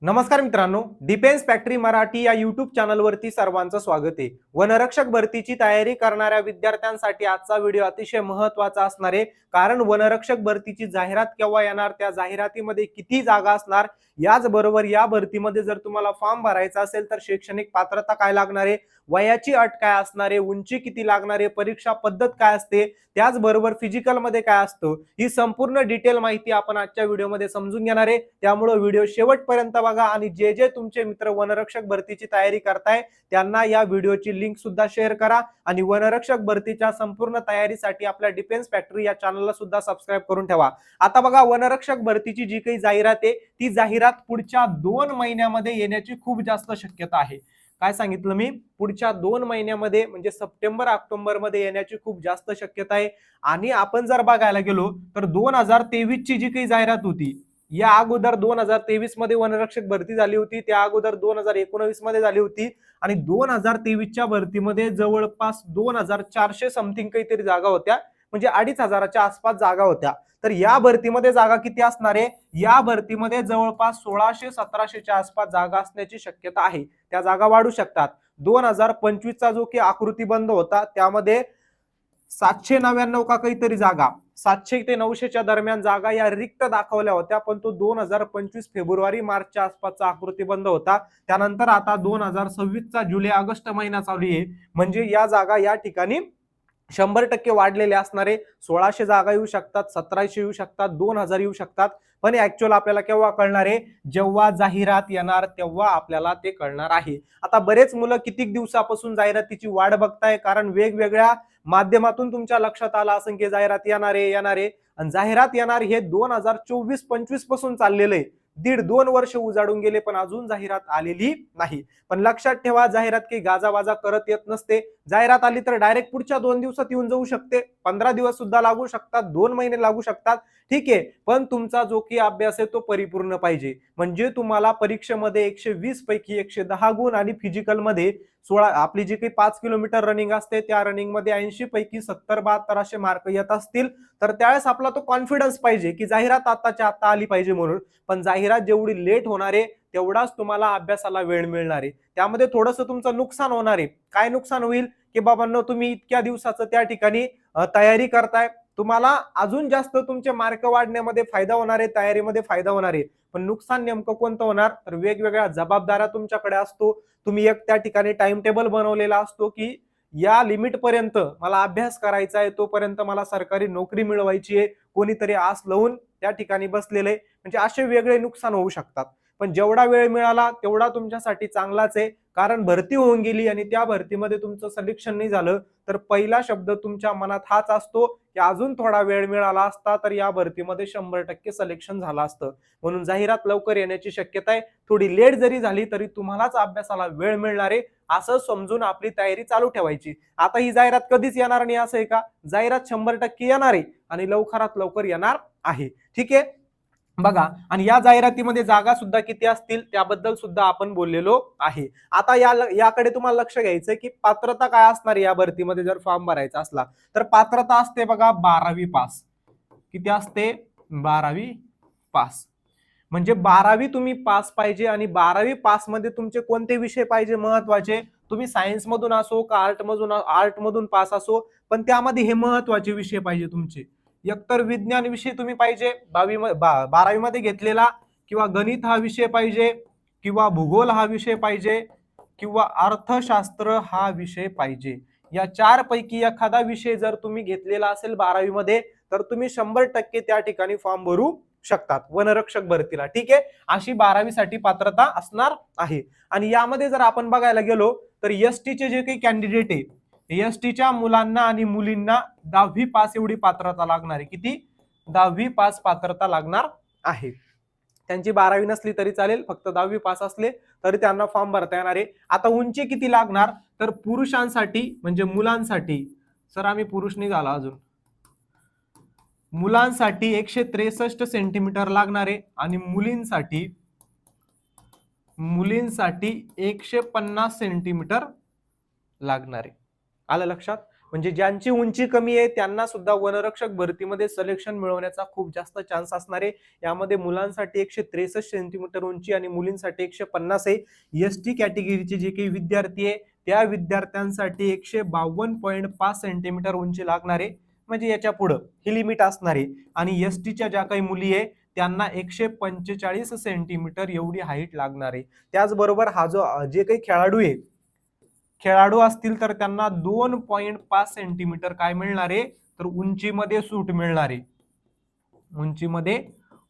नमस्कार मित्रांनो, defence factory Marathi या यूट्यूब चॅनलवरती सर्वांचं स्वागत आहे। वनरक्षक भरतीची तयारी करणाऱ्या विद्यार्थ्यांसाठी आजचा व्हिडिओ अतिशय महत्त्वाचा असणार आहे, कारण वनरक्षक भरतीची जाहिरात केव्हा येणार, त्या जाहिरातीमध्ये किती जागा असणार, याचबरोबर या भरतीमध्ये जर तुम्हाला फॉर्म भरायचा असेल तर शैक्षणिक पात्रता काय लागणार आहे, वयाची अट काय असणार आहे, उंची किती लागणार आहे, परीक्षा पद्धत काय असते, त्याचबरोबर फिजिकल मध्ये काय असतं, ही संपूर्ण डिटेल माहिती आपण आजच्या व्हिडिओमध्ये समजून घेणार आहे। त्यामुळे व्हिडिओ शेवटपर्यंत बघा आणि जे जे तुमचे मित्र वनरक्षक भरतीची तयारी करताय त्यांना या व्हिडिओची लिंक सुद्धा शेअर करा आणि वनरक्षक भरतीच्या संपूर्ण तयारीसाठी आपल्या डिफेन्स फॅक्टरी या चॅनलला सुद्धा सबस्क्राइब करून ठेवा। आता बघा, वनरक्षक भरतीची जी काही जाहिरात आहे ती जाहिरात पुढच्या 2 महिन्यामध्ये येण्याची खूप जास्त शक्यता आहे। काय सांगितलं मी, पुढच्या 2 महिन्यामध्ये म्हणजे सप्टेंबर ऑक्टोबर मध्ये येण्याची खूप जास्त शक्यता आहे। आणि आपण जर बघायला गेलो तर 2023 ची जी काही जाहिरात होती, या अगोदर 2023 मध्ये वनरक्षक भरती झाली होती, त्या अगोदर 2019 मध्ये झाली होती आणि 2023 च्या भरतीमध्ये जवळपास 2400 समथिंग काहीतरी जागा होत्या, म्हणजे 2500च्या आसपास जागा होत्या। तर या भरतीमध्ये जागा किती असणार आहे, या भरतीमध्ये जवळपास 1600-1700च्या आसपास जागा असण्याची शक्यता आहे। त्या जागा वाढू शकतात। 2025 चा जो की आकृतीबंध होता त्यामध्ये 799 का काहीतरी जागा, 700 ते 900च्या दरम्यान जागा या रिक्त दाखवल्या होत्या, पण तो 2025 फेब्रुवारी मार्चच्या आसपासचा आकृतीबंध होता। त्यानंतर आता 2026 चा जुलै ऑगस्ट महिना चालू आहे, म्हणजे या जागा या ठिकाणी 100% वाढलेले असणारे 1600 जागा येऊ शकतात, 1700 येऊ शकतात, 2000 येऊ शकतात। पण ऍक्च्युअल आपल्याला केव्हा कळणार आहे, जेव्हा जाहिरात येणार तेव्हा आपल्याला ते कळणार आहे। आता बरेच मुलं किती दिवसापासून जाहिरातीची वाट बघताय, कारण वेगवेगळ्या माध्यमातून तुमच्या लक्षात आलं असेल की जाहिरात येणार आहे आणि जाहिरात येणार हे 2024-25 पासून चाललेलं आहे। 1.5-2 वर्ष उजाडून गेले पण अजून जाहिरात आलेली नाही। पण लक्षात ठेवा, जाहिरात काही गाजावाजा करत येत नसते। जाहिरात आली तर डायरेक्ट पुढच्या 2 दिवसात येऊन जाऊ शकते, 15 दिवस सुद्धा लागू शकतात, 2 महिने लागू शकतात, ठीक आहे। पण तुमचा जो की अभ्यास आहे तो परिपूर्ण पाहिजे, म्हणजे तुम्हाला परीक्षेमध्ये 120 पैकी 110 गुण आणि फिजिकल मध्ये 16 आपली जी काही 5 किलोमीटर रनिंग असते त्या रनिंग मध्ये 80 पैकी 70-72 असे मार्क येत असतील तर त्यावेळेस आपला तो कॉन्फिडन्स पाहिजे की जाहिरात आताच्या आता आली पाहिजे म्हणून। पण जाहिरात जेवढी लेट होणार आहे तेवढाच तुम्हाला अभ्यासाला वेळ मिळणार आहे, त्यामध्ये थोडंसं तुमचं नुकसान होणार आहे। काय नुकसान होईल की बाबांनो, तुम्ही इतक्या दिवसाचं त्या ठिकाणी तयारी करताय, तुम्हाला अजून जास्त तुमचे मार्क वाढण्यामध्ये फायदा होणार आहे, तयारीमध्ये फायदा होणार आहे। पण नुकसान नेमकं कोणतं होणार, तर वेगवेगळ्या जबाबदाऱ्या तुमच्याकडे असतो, तुम्ही एक त्या ठिकाणी टाइम टेबल बनवलेला असतो की या लिमिट पर्यंत मला अभ्यास करायचा आहे, तोपर्यंत मला सरकारी नोकरी मिळवायची आहे, कोणीतरी आस लावून त्या ठिकाणी बसलेले, म्हणजे असे वेगळे नुकसान होऊ शकतात। पण जेवढा वेळ मिळाला तेवढा तुमच्यासाठी चांगलाच आहे, कारण भरती होऊन गेली आणि त्या भरतीमध्ये तुमचं सिलेक्शन नाही झालं तर पहिला शब्द तुमच्या मनात हाच असतो की अजून थोडा वेळ मिळाला असता तर या भरतीमध्ये 100% सिलेक्शन झालं असतं। म्हणून जाहिरात लवकर येण्याची शक्यता आहे, थोडी लेट जरी झाली तरी तुम्हालाच अभ्यासाला वेळ मिळणार आहे, असं समजून आपली तयारी चालू ठेवायची। आता ही जाहिरात कधीच येणार नाही असं आहे का, जाहिरात 100% येणार आहे आणि लवकरात लवकर येणार आहे, ठीक आहे। बघा, आणि या जाहिरातीमध्ये जागा सुद्धा किती असतील त्याबद्दल सुद्धा आपण बोललेलो आहे। आता याकडे तुम्हाला लक्ष द्यायचं की पात्रता काय असणार या भरतीमध्ये जर फॉर्म भरायचा असला तर पात्रता असते बघा 12वी पास। किती असते, 12वी पास, म्हणजे 12वी तुम्ही पास पाहिजे। आणि 12वी पास मध्ये तुमचे कोणते विषय पाहिजे महत्वाचे, तुम्ही सायन्स मधून असो का आर्ट मधून पास असो, पण त्यामध्ये हे महत्वाचे विषय पाहिजे तुमचे। एकतर विज्ञान विषय तुम्ही पाहिजे 12वी मध्ये घेतलेला, किंवा गणित हा विषय पाहिजे, किंवा भूगोल हा विषय पाहिजे, किंवा अर्थशास्त्र हा विषय पाहिजे। या 4 पैकी एखादा विषय जर तुम्ही घेतलेला असेल 12वी मध्ये तर तुम्ही 100% त्या ठिकाणी फॉर्म भरू शकतात वनरक्षक भरतीला, ठीक आहे। अशी 12वी साठी पात्रता असणार आहे। आणि यामध्ये जर आपण बघायला गेलो तर एसटी चे जे काही कॅन्डिडेट आहे, एसटीच्या मुलांना आणि मुलींना 10वी पास एवढी पात्रता लागणार आहे। किती, 10वी पास पात्रता लागणार आहे। त्यांची 12वी नसली तरी चालेल, फक्त 10वी पास असले तरी त्यांना फॉर्म भरता येणार आहे। आता उंची किती लागणार, तर पुरुषांसाठी म्हणजे मुलांसाठी, सर आम्ही पुरुष नाही झाला अजून, मुलांसाठी 163 सेंटीमीटर लागणार आहे आणि मुलींसाठी 150 सेंटीमीटर लागणार आहे। आलं लक्षात, म्हणजे ज्यांची उंची कमी आहे त्यांना सुद्धा वनरक्षक भरतीमध्ये सिलेक्शन मिळवण्याचा खूप जास्त चान्स असणार आहे. यामध्ये मुलांसाठी 163 सेंटीमीटर उंची आणि मुलींसाठी 150 आहे. एसटी कॅटेगरीचे जे काही विद्यार्थी आहे त्या विद्यार्थ्यांसाठी 152.5 सेंटीमीटर उंची लागणार आहे. म्हणजे याच्या पुढे ही लिमिट असणार आहे. आणि एसटीच्या ज्या काही मुली आहे त्यांना 145 सेंटीमीटर एवढी हाईट लागणार आहे. त्याचबरोबर हा जो जे काही खेळाडू असतील तर त्यांना 2.5 सेंटीमीटर काय मिळणार आहे तर उंचीमध्ये सूट मिळणार आहे. उंचीमध्ये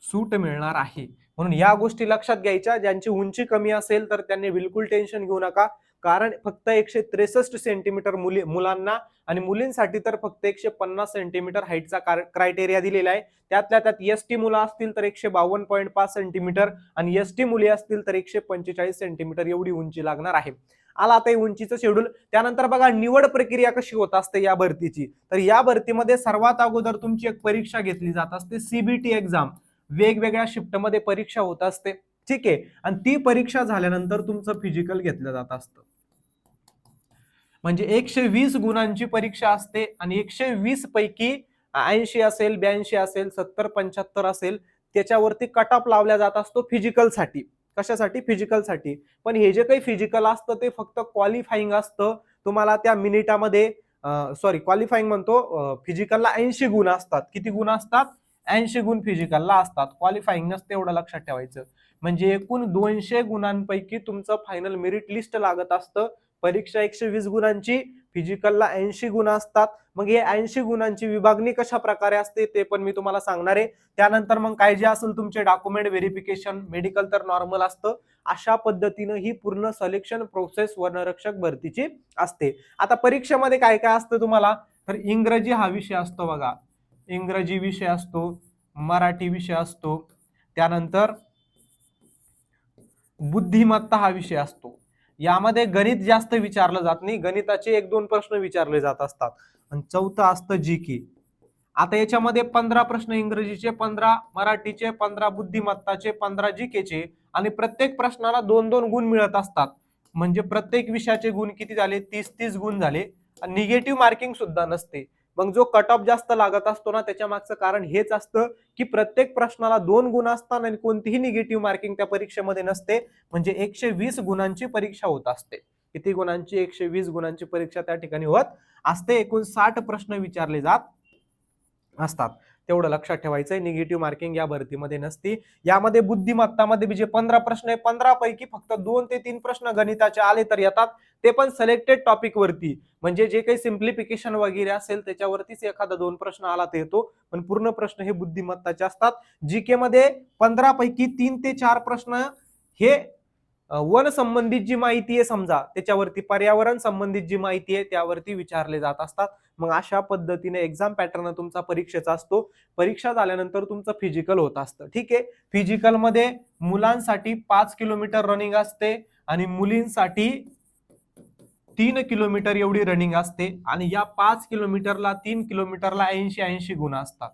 सूट मिळणार आहे. म्हणून या गोष्टी लक्षात घ्यायच्या. ज्यांची उंची कमी असेल तर त्यांनी बिलकुल टेन्शन घेऊ नका, कारण फक्त 163 सेंटीमीटर मुलांना आणि मुलींसाठी तर फक्त 150 सेंटीमीटर हाईटचा क्रायटेरिया दिलेला आहे. त्यातल्या त्यात एसटी मुलं असतील तर 152.5 सेंटीमीटर आणि एसटी मुली असतील तर 145 सेंटीमीटर एवढी उंची लागणार आहे. आला आता उंचीचं शेड्यूल. त्यानंतर बघा निवड प्रक्रिया कशी होत असते या भरतीची. तर या भरतीमध्ये सर्वात अगोदर तुमची एक परीक्षा घेतली जात असते, सीबीटी एक्झाम. वेगवेगळ्या शिफ्टमध्ये परीक्षा होत असते, ठीक आहे. आणि ती परीक्षा झाल्यानंतर तुमचं फिजिकल घेतलं जात असतं. म्हणजे 120 गुणांची परीक्षा असते आणि 120 पैकी 80 असेल, 82 असेल, 70, 75 असेल त्याच्यावरती कट ऑफ लावला जात असतो फिजिकलसाठी. कशासाठी? फिजिकलसाठी. पण हे जे काही फिजिकल असतं ते फक्त क्वालिफाईंग असतं. तुम्हाला त्या मिनिटामध्ये क्वालिफाईंग म्हणतो, फिजिकलला 80 गुण असतात. किती गुण असतात? 80 गुण फिजिकलला असतात. क्वालिफाईंग नसते, एवढं लक्षात ठेवायचं. म्हणजे एकूण 200 गुणांपैकी तुमचं फायनल मेरिट लिस्ट लागत असतं. परीक्षा 120 गुणांची, फिजिकलला 80 गुण असतात. मग हे 80 गुणांची विभागणी कशा प्रकारे असते ते पण मी तुम्हाला सांगणार आहे. त्यानंतर मग काय जे असेल तुमचे डॉक्युमेंट व्हेरिफिकेशन, मेडिकल तर नॉर्मल असतं. अशा पद्धतीनं ही पूर्ण सिलेक्शन प्रोसेस वनरक्षक भरतीची असते. आता परीक्षेमध्ये काय काय असतं तुम्हाला, तर इंग्रजी हा विषय असतो बघा. इंग्रजी विषय असतो, मराठी विषय असतो, त्यानंतर बुद्धिमत्ता हा विषय असतो. यामध्ये गणित जास्त विचारलं जात नाही, गणिताचे 1-2 प्रश्न विचारले जात असतात. आणि चौथं असतं जीके. आता याच्यामध्ये 15 प्रश्न इंग्रजीचे, 15 मराठीचे, 15 बुद्धिमत्ताचे, 15 जीकेचे आणि प्रत्येक प्रश्नाला 2-2 गुण मिळत असतात. म्हणजे प्रत्येक विषयाचे गुण किती झाले? 30-30 गुण झाले. आणि निगेटिव्ह मार्किंग सुद्धा नसते. मग जो कट ऑफ जास्त लागत असतो ना त्याच्या मागचं कारण हेच असतं की प्रत्येक प्रश्नाला 2 गुण असतात आणि कोणतीही निगेटिव्ह मार्किंग त्या परीक्षेमध्ये नसते. म्हणजे 120 गुणांची परीक्षा होत असते. किती गुणांची? 120 गुणांची परीक्षा त्या ठिकाणी होत असते. एकूण 60 प्रश्न विचारले जात असतात. तेवढं लक्षात ठेवायचंय. निगेटिव्ह मार्किंग या भरतीमध्ये नसती. यामध्ये बुद्धिमत्तामध्ये जे 15 प्रश्न आहे, 15 पैकी फक्त 2 ते 3 प्रश्न गणिताचे आले तर येतात, ते पण सिलेक्टेड टॉपिक वरती. म्हणजे जे काही सिम्प्लिफिकेशन वगैरे असेल त्याच्यावरतीच एखादा 2 प्रश्न आला तर येतो, पण पूर्ण प्रश्न हे बुद्धिमत्ताचे असतात. जीके मध्ये 15 पैकी 3 ते 4 प्रश्न हे वन संबंधित जी माहिती आहे समजा त्याच्यावरती, पर्यावरण संबंधित जी माहिती आहे त्यावरती विचारले जात असतात. मग अशा पद्धतीने एक्झाम पॅटर्न तुमचा परीक्षेचा असतो. परीक्षा झाल्यानंतर तुमचं फिजिकल होत असतं, ठीक आहे. फिजिकल मध्ये मुलांसाठी 5 किलोमीटर रनिंग असते आणि मुलींसाठी 3 किलोमीटर एवढी रनिंग असते. आणि या 5 किलोमीटरला 3 किलोमीटरला 80 गुण असतात.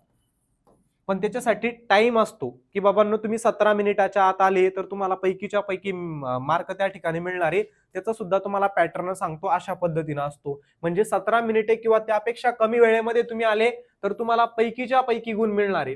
पण त्याच्यासाठी टाइम असतो की बाबांनो तुम्ही 17 मिनिटाच्या आत आले तर तुम्हाला पैकीच्या पैकी मार्क त्या ठिकाणी मिळणार आहे. त्याचा सुद्धा तुम्हाला पॅटर्न सांगतो, अशा पद्धतीने असतो. म्हणजे 17 मिनिटे किंवा त्यापेक्षा कमी वेळेमध्ये तुम्ही आले तर तुम्हाला पैकीच्या पैकी गुण मिळणार आहे.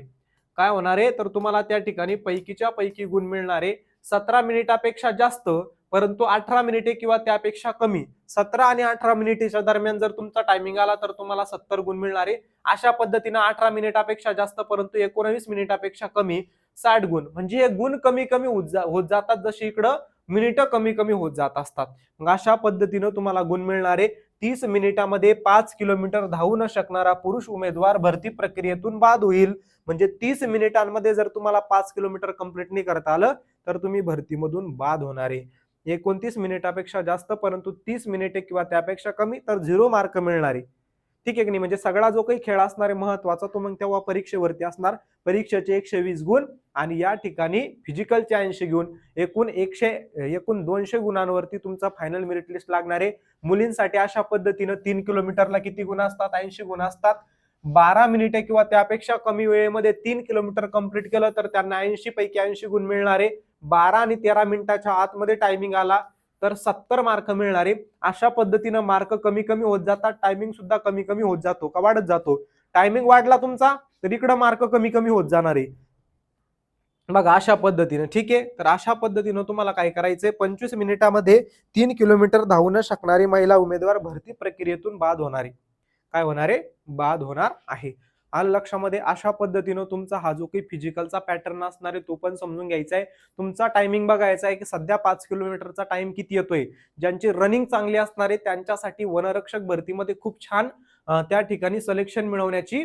काय होणार आहे तर तुम्हाला त्या ठिकाणी पैकीच्या पैकी गुण मिळणार आहे. 17 मिनिटापेक्षा जास्त परंतु 18 मिनिटे किंवा त्यापेक्षा कमी, 17 आणि 18 मिनिटेच्या दरम्यान जर तुमचा टायमिंग आला तर तुम्हाला 70 गुण मिळणार आहे. अशा पद्धतीने 18 मिनिटापेक्षा जास्त परंतु 19 मिनिटापेक्षा कमी 60 गुण. म्हणजे गुण कमी कमी होत जातात, जशी इकडं मिनिटं कमी कमी होत जात असतात. मग अशा पद्धतीनं तुम्हाला गुण मिळणारे. 30 मिनिटामध्ये 5 किलोमीटर धावू न शकणारा पुरुष उमेदवार भरती प्रक्रियेतून बाद होईल. म्हणजे 30 मिनिटांमध्ये जर तुम्हाला 5 किलोमीटर कंप्लीट नाही करता आलं तर तुम्ही भरतीमधून बाद होणार आहे. 29 मिनिटापेक्षा जास्त परंतु 30 मिनिटे किंवा त्यापेक्षा कमी तर 0 मार्क मिळणारे, ठीक आहे की नाही. म्हणजे सगळा जो काही खेळ असणार आहे महत्वाचा तो मग तेव्हा परीक्षेवरती असणार. परीक्षेचे 120 गुण आणि या ठिकाणी फिजिकलचे 80 गुण, एकूण 200 गुणांवरती तुमचा फायनल मेरिट लिस्ट लागणार आहे. मुलींसाठी अशा पद्धतीनं 3 किलोमीटरला किती गुण असतात? 80 गुण असतात. 12 मिनिटे किंवा त्यापेक्षा कमी वेळेमध्ये 3 किलोमीटर कंप्लीट केलं तर त्यांना 80 पैकी 80 गुण मिळणारे. 12 आणि 13 मिनिटाच्या आतमध्ये टायमिंग आला तर 70 मार्क मिळणार आहे. अशा पद्धतीनं मार्क कमी कमी होत जातात, टायमिंग सुद्धा कमी कमी होत जातो का वाढत जातो. टायमिंग वाढला तुमचा तर इकडं मार्क कमी कमी होत जाणार आहे. बघा अशा पद्धतीनं ठीक आहे. तर अशा पद्धतीनं तुम्हाला काय करायचंय, 25 मिनिटामध्ये 3 किलोमीटर धावू न शकणारी महिला उमेदवार भरती प्रक्रियेतून बाद होणार आहे. काय होणार आहे? बाद होणार आहे. आलं लक्षामध्ये. अशा पद्धतीनं तुमचा हा जो काही फिजिकलचा पॅटर्न असणार आहे तो पण समजून घ्यायचा आहे. तुमचा टायमिंग बघायचा आहे की सध्या 5 किलोमीटरचा टाइम किती येतोय. ज्यांची रनिंग चांगली असणार आहे त्यांच्यासाठी वनरक्षक भरतीमध्ये खूप छान त्या ठिकाणी सिलेक्शन मिळवण्याची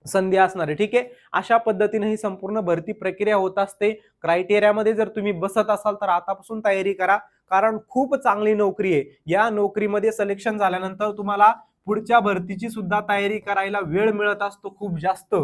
संधी असणार आहे. ठीक आहे. अशा पद्धतीने ही संपूर्ण भरती प्रक्रिया होत असते. क्रायटेरियामध्ये जर तुम्ही बसत असाल तर आतापासून तयारी करा, कारण खूप चांगली नोकरी आहे. या नोकरीमध्ये सिलेक्शन झाल्यानंतर तुम्हाला पुढच्या भरतीची सुद्धा तयारी करायला वेळ मिळत असतो खूप जास्त,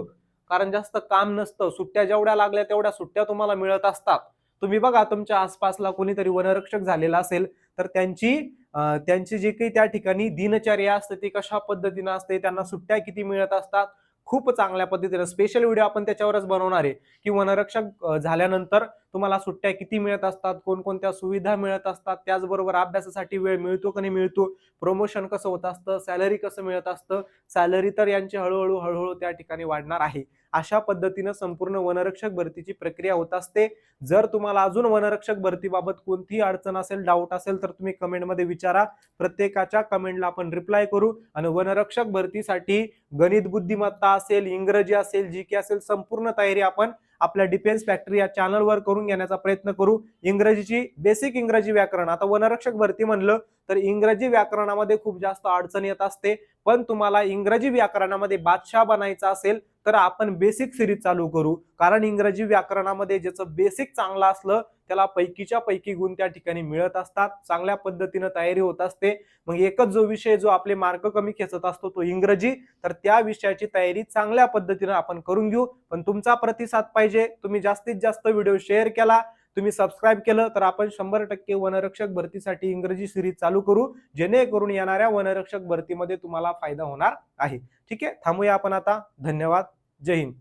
कारण जास्त काम नसतं. सुट्ट्या जेवढ्या लागल्या तेवढ्या सुट्ट्या तुम्हाला मिळत असतात. तुम्ही बघा तुमच्या आसपासला कोणीतरी वनरक्षक झालेला असेल तर त्यांची जी काही त्या ठिकाणी दिनचर्या असते ती कशा पद्धतीने असते, त्यांना सुट्ट्या किती मिळत असतात, खूप चांगल्या पद्धतीने स्पेशल व्हिडिओ आपण त्याच्यावरच बनवणार आहे की वनरक्षक झाल्यानंतर तुम्हाला सुट्ट्या किती मिळत असतात, कोणकोणत्या सुविधा मिळत असतात, त्याचबरोबर अभ्यासासाठी वेळ मिळतो का नाही मिळतो, प्रमोशन कसं होत असतं, सॅलरी कसं मिळत असतं. सॅलरी तर यांची हळूहळू हळूहळू त्या ठिकाणी वाढणार आहे. अशा पद्धतीनं संपूर्ण वनरक्षक भरतीची प्रक्रिया होत असते. जर तुम्हाला अजून वनरक्षक भरतीबाबत कोणतीही अडचण असेल, डाऊट असेल तर तुम्ही कमेंटमध्ये विचारा. प्रत्येकाच्या कमेंटला आपण रिप्लाय करू. आणि वनरक्षक भरतीसाठी गणित बुद्धिमत्ता असेल, इंग्रजी असेल, जीके असेल, संपूर्ण तयारी आपण आपल्या डिफेन्स फॅक्टरी या चॅनलवर करून घेण्याचा प्रयत्न करू. इंग्रजीची बेसिक इंग्रजी व्याकरण, आता वनरक्षक भरती म्हणलं तर इंग्रजी व्याकरणामध्ये खूप जास्त अडचण येत असते. पण तुम्हाला इंग्रजी व्याकरणामध्ये बादशाह बनायचं असेल तर आपण बेसिक सिरीज चालू करू, कारण इंग्रजी व्याकरणामध्ये ज्याचं बेसिक चांगलं असलं त्याला पैकीच्या पैकी गुण त्या ठिकाणी मिळत असतात. चांगल्या पद्धतीनं तयारी होत असते. मग एकच जो विषय जो आपले मार्क कमी खेचत असतो तो इंग्रजी, तर त्या विषयाची तयारी चांगल्या पद्धतीनं आपण करून घेऊ. पण तुमचा प्रतिसाद पाहिजे. तुम्ही जास्तीत जास्त व्हिडिओ शेअर केला, तुम्ही सबस्क्राईब केलं तर आपण 100% वनरक्षक भरतीसाठी इंग्रजी सिरीज चालू करू, जेणेकरून येणाऱ्या वनरक्षक भरतीमध्ये तुम्हाला फायदा होणार आहे. ठीक आहे. थांबूया आपण आता. धन्यवाद. जय हिंद.